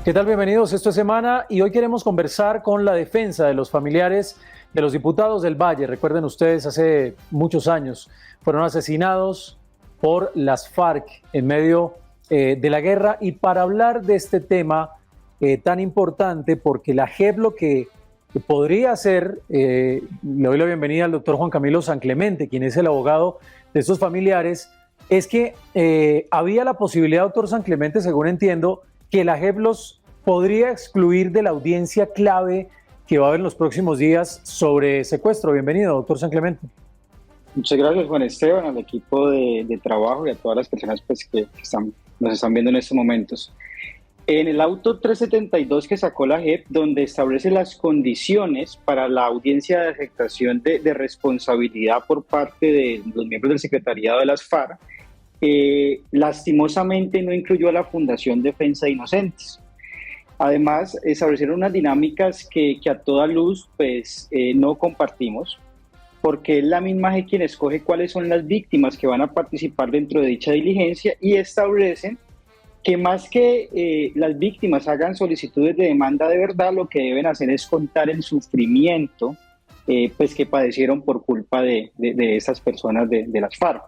¿Qué tal? Bienvenidos. Esto es Semana y hoy queremos conversar con la defensa de los familiares de los diputados del Valle. Recuerden ustedes, hace muchos años fueron asesinados por las FARC en medio de la guerra. Y para hablar de este tema tan importante, porque la JEP lo que podría hacer, le doy la bienvenida al doctor Juan Camilo San Clemente, quien es el abogado de estos familiares, es que había la posibilidad, doctor San Clemente, según entiendo, que la JEP los podría excluir de la audiencia clave que va a haber en los próximos días sobre secuestro. Bienvenido, doctor San Clemente. Muchas gracias, Juan Esteban, al equipo de trabajo y a todas las personas pues, que nos están viendo en estos momentos. En el auto 372 que sacó la JEP, donde establece las condiciones para la audiencia de aceptación de responsabilidad por parte de los miembros del secretariado de las FARC, lastimosamente no incluyó a la Fundación Defensa de Inocentes. Además, establecieron unas dinámicas que a toda luz pues, no compartimos, porque es la misma JEP quien escoge cuáles son las víctimas que van a participar dentro de dicha diligencia y establecen que más que las víctimas hagan solicitudes de demanda de verdad, lo que deben hacer es contar el sufrimiento pues, que padecieron por culpa de esas personas de las FARC.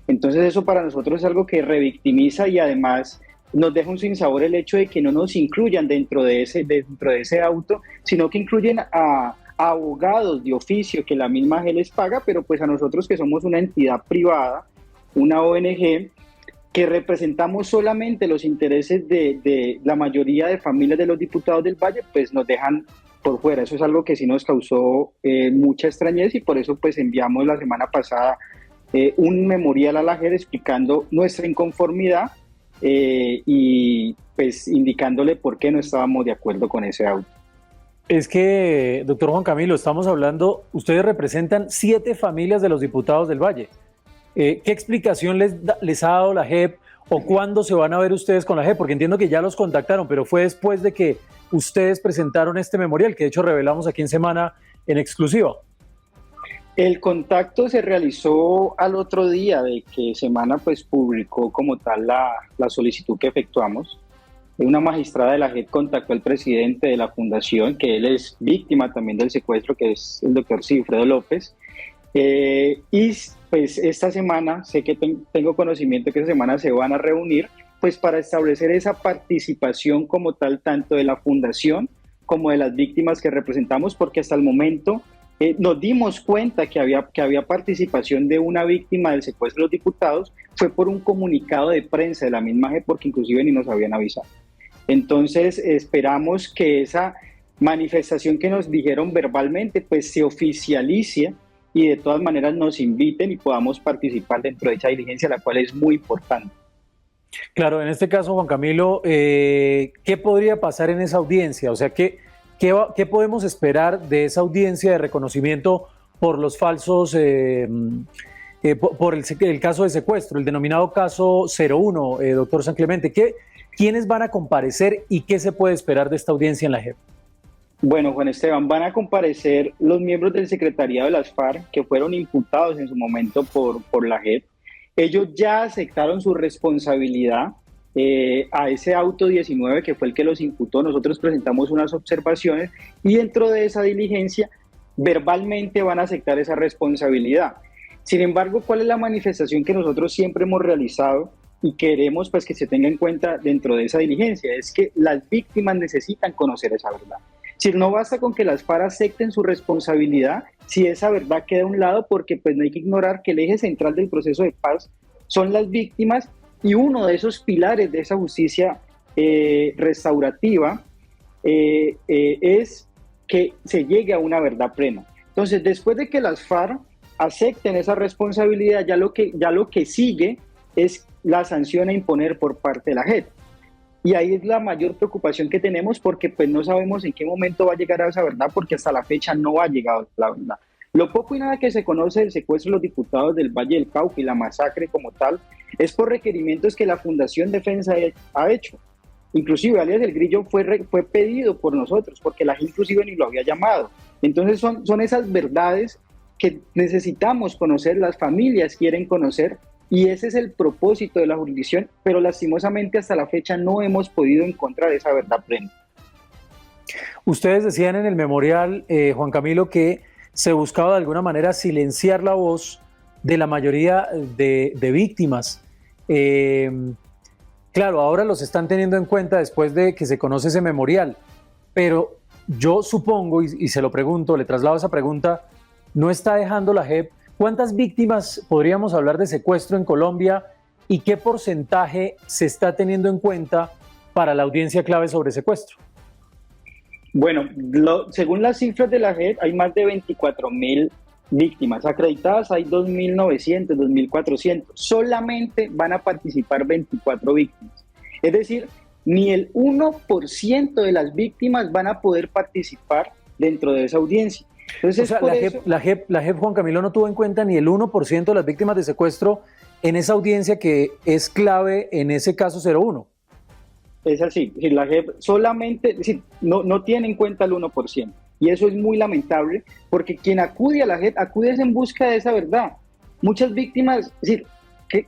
Entonces eso para nosotros es algo que revictimiza y además nos deja un sinsabor el hecho de que no nos incluyan dentro de ese auto, sino que incluyen a abogados de oficio que la misma JEP les paga, pero pues a nosotros que somos una entidad privada, una ONG, que representamos solamente los intereses de la mayoría de familias de los diputados del Valle, pues nos dejan por fuera. Eso es algo que sí nos causó mucha extrañeza y por eso pues enviamos la semana pasada un memorial a la JEP explicando nuestra inconformidad y pues indicándole por qué no estábamos de acuerdo con ese auto. Es que, doctor Juan Camilo, estamos hablando, ustedes representan 7 familias de los diputados del Valle. ¿Qué explicación les ha dado la JEP o cuándo se van a ver ustedes con la JEP? Porque entiendo que ya los contactaron, pero fue después de que ustedes presentaron este memorial, que de hecho revelamos aquí en Semana en exclusiva. El contacto se realizó al otro día de que Semana pues, publicó como tal la solicitud que efectuamos. Una magistrada de la JEP contactó al presidente de la fundación, que él es víctima también del secuestro, que es el doctor Sigfredo López. Y pues esta semana, sé que tengo conocimiento que esta semana se van a reunir pues para establecer esa participación como tal, tanto de la fundación como de las víctimas que representamos, porque hasta el momento nos dimos cuenta que había participación de una víctima del secuestro de los diputados, fue por un comunicado de prensa de la misma JEP, porque inclusive ni nos habían avisado. Entonces esperamos que esa manifestación que nos dijeron verbalmente pues se oficialice y de todas maneras nos inviten y podamos participar dentro de esa diligencia, la cual es muy importante. Claro, en este caso, Juan Camilo, ¿qué podría pasar en esa audiencia? O sea, ¿qué podemos esperar de esa audiencia de reconocimiento por los falsos, por el caso de secuestro, el denominado caso 01, doctor San Clemente? ¿Quiénes van a comparecer y qué se puede esperar de esta audiencia en la JEP? Bueno, Juan Esteban, van a comparecer los miembros del secretariado de las FARC que fueron imputados en su momento por la JEP. Ellos ya aceptaron su responsabilidad a ese auto 19 que fue el que los imputó. Nosotros presentamos unas observaciones y dentro de esa diligencia verbalmente van a aceptar esa responsabilidad. Sin embargo, ¿cuál es la manifestación que nosotros siempre hemos realizado y queremos pues, que se tenga en cuenta dentro de esa diligencia? Es que las víctimas necesitan conocer esa verdad. Si no basta con que las FARC acepten su responsabilidad, si esa verdad queda a un lado, porque pues no hay que ignorar que el eje central del proceso de paz son las víctimas y uno de esos pilares de esa justicia restaurativa es que se llegue a una verdad plena. Entonces, después de que las FARC acepten esa responsabilidad, ya lo que sigue es la sanción a imponer por parte de la JEP. Y ahí es la mayor preocupación que tenemos porque pues no sabemos en qué momento va a llegar a esa verdad, porque hasta la fecha no ha llegado la verdad. Lo poco y nada que se conoce del secuestro de los diputados del Valle del Cauca y la masacre como tal es por requerimientos que la Fundación Defensa ha hecho. Inclusive alias El Grillo fue pedido por nosotros porque la gente inclusive ni lo había llamado. Entonces son esas verdades que necesitamos conocer, las familias quieren conocer Y ese es el propósito de la jurisdicción, pero lastimosamente hasta la fecha no hemos podido encontrar esa verdad plena. Ustedes decían en el memorial, Juan Camilo, que se buscaba de alguna manera silenciar la voz de la mayoría de víctimas. Claro, ahora los están teniendo en cuenta después de que se conoce ese memorial, pero yo supongo, y se lo pregunto, le traslado esa pregunta, ¿no está dejando la JEP? ¿Cuántas víctimas podríamos hablar de secuestro en Colombia y qué porcentaje se está teniendo en cuenta para la audiencia clave sobre secuestro? Bueno, según las cifras de la JEP, hay más de 24.000 víctimas. Acreditadas hay 2.900, 2.400. Solamente van a participar 24 víctimas. Es decir, ni el 1% de las víctimas van a poder participar dentro de esa audiencia. Entonces, o sea, la JEP, Juan Camilo, no tuvo en cuenta ni el 1% de las víctimas de secuestro en esa audiencia que es clave en ese caso 01. Es así, la JEP solamente no tiene en cuenta el 1%. Y eso es muy lamentable, porque quien acude a la JEP acude en busca de esa verdad. Muchas víctimas,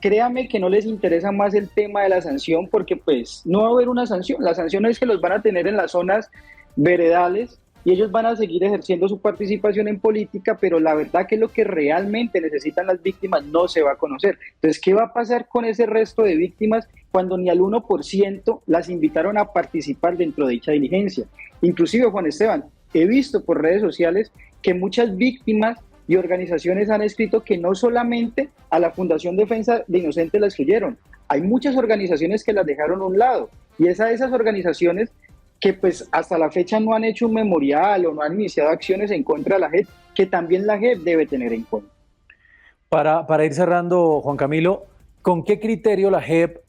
créame que no les interesa más el tema de la sanción, porque pues no va a haber una sanción. La sanción es que los van a tener en las zonas veredales y ellos van a seguir ejerciendo su participación en política, pero la verdad que lo que realmente necesitan las víctimas no se va a conocer. Entonces, ¿qué va a pasar con ese resto de víctimas cuando ni al 1% las invitaron a participar dentro de dicha diligencia? Inclusive, Juan Esteban, he visto por redes sociales que muchas víctimas y organizaciones han escrito que no solamente a la Fundación Defensa de Inocentes la excluyeron, hay muchas organizaciones que las dejaron a un lado, y es a esas organizaciones que pues hasta la fecha no han hecho un memorial o no han iniciado acciones en contra de la JEP, que también la JEP debe tener en cuenta. Para ir cerrando, Juan Camilo, ¿con qué criterio la JEP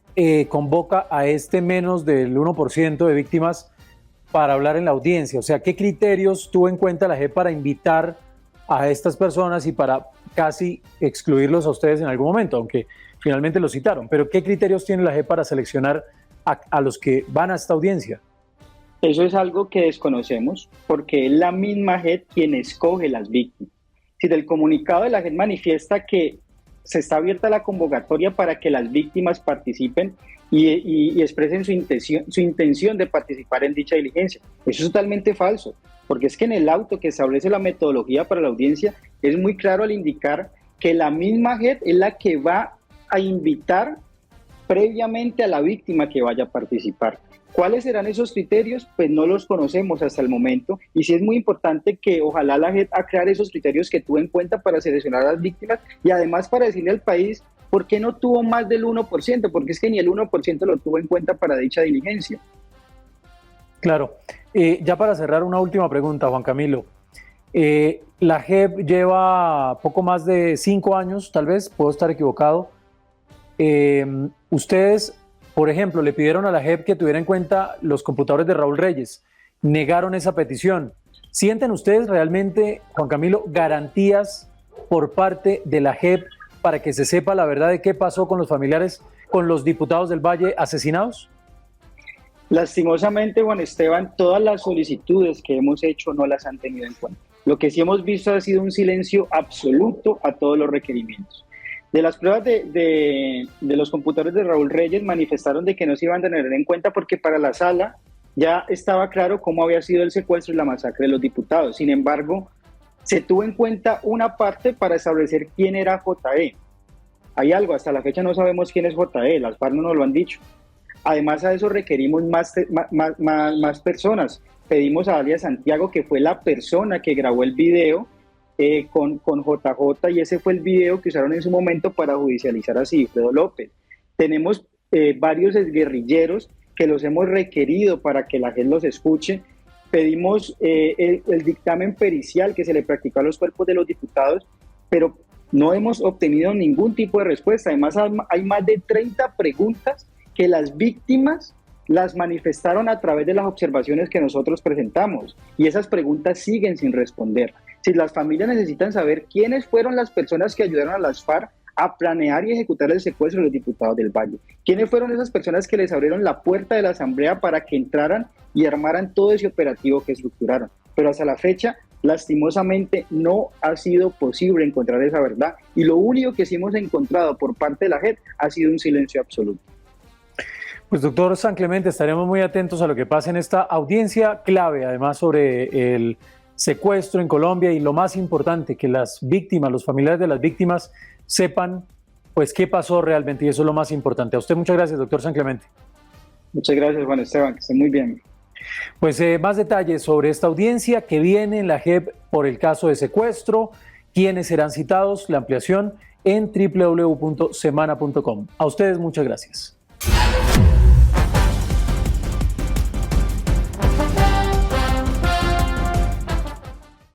convoca a este menos del 1% de víctimas para hablar en la audiencia? O sea, ¿qué criterios tuvo en cuenta la JEP para invitar a estas personas y para casi excluirlos a ustedes en algún momento, aunque finalmente los citaron? Pero ¿qué criterios tiene la JEP para seleccionar a los que van a esta audiencia? Eso es algo que desconocemos, porque es la misma JEP quien escoge las víctimas. Si del comunicado de la JEP manifiesta que se está abierta la convocatoria para que las víctimas participen y expresen su intención de participar en dicha diligencia. Eso es totalmente falso, porque es que en el auto que establece la metodología para la audiencia es muy claro al indicar que la misma JEP es la que va a invitar previamente a la víctima que vaya a participar. ¿Cuáles serán esos criterios? Pues no los conocemos hasta el momento, y sí es muy importante que ojalá la JEP aclare esos criterios que tuvo en cuenta para seleccionar a las víctimas, y además para decirle al país por qué no tuvo más del 1%, porque es que ni el 1% lo tuvo en cuenta para dicha diligencia. Claro. Ya para cerrar, una última pregunta, Juan Camilo. La JEP lleva poco más de 5 años, tal vez, puedo estar equivocado. Ustedes, por ejemplo, le pidieron a la JEP que tuviera en cuenta los computadores de Raúl Reyes. Negaron esa petición. ¿Sienten ustedes realmente, Juan Camilo, garantías por parte de la JEP para que se sepa la verdad de qué pasó con los familiares, con los diputados del Valle asesinados? Lastimosamente, Juan Esteban, todas las solicitudes que hemos hecho no las han tenido en cuenta. Lo que sí hemos visto ha sido un silencio absoluto a todos los requerimientos. De las pruebas de los computadores de Raúl Reyes manifestaron de que no se iban a tener en cuenta porque para la sala ya estaba claro cómo había sido el secuestro y la masacre de los diputados. Sin embargo, se tuvo en cuenta una parte para establecer quién era J.E. Hay algo, hasta la fecha no sabemos quién es J.E., las FARC no nos lo han dicho. Además a eso requerimos más personas. Pedimos a Dalia Santiago, que fue la persona que grabó el video con JJ, y ese fue el video que usaron en su momento para judicializar a Sigfredo López. Tenemos varios exguerrilleros que los hemos requerido para que la gente los escuche. Pedimos el dictamen pericial que se le practicó a los cuerpos de los diputados, pero no hemos obtenido ningún tipo de respuesta. Además hay más de 30 preguntas que las víctimas las manifestaron a través de las observaciones que nosotros presentamos, y esas preguntas siguen sin responder. Si las familias necesitan saber quiénes fueron las personas que ayudaron a las FARC a planear y ejecutar el secuestro de los diputados del Valle, quiénes fueron esas personas que les abrieron la puerta de la asamblea para que entraran y armaran todo ese operativo que estructuraron, pero hasta la fecha Lastimosamente no ha sido posible encontrar esa verdad y lo único que sí hemos encontrado por parte de la JEP ha sido un silencio absoluto. Pues doctor San Clemente, estaremos muy atentos a lo que pasa en esta audiencia clave, además sobre el secuestro en Colombia y lo más importante, que las víctimas, los familiares de las víctimas sepan pues qué pasó realmente y eso es lo más importante. A usted muchas gracias, doctor San Clemente. Muchas gracias, Juan Esteban, que esté muy bien. Pues más detalles sobre esta audiencia que viene en la JEP por el caso de secuestro, quiénes serán citados, la ampliación en www.semana.com. A ustedes muchas gracias.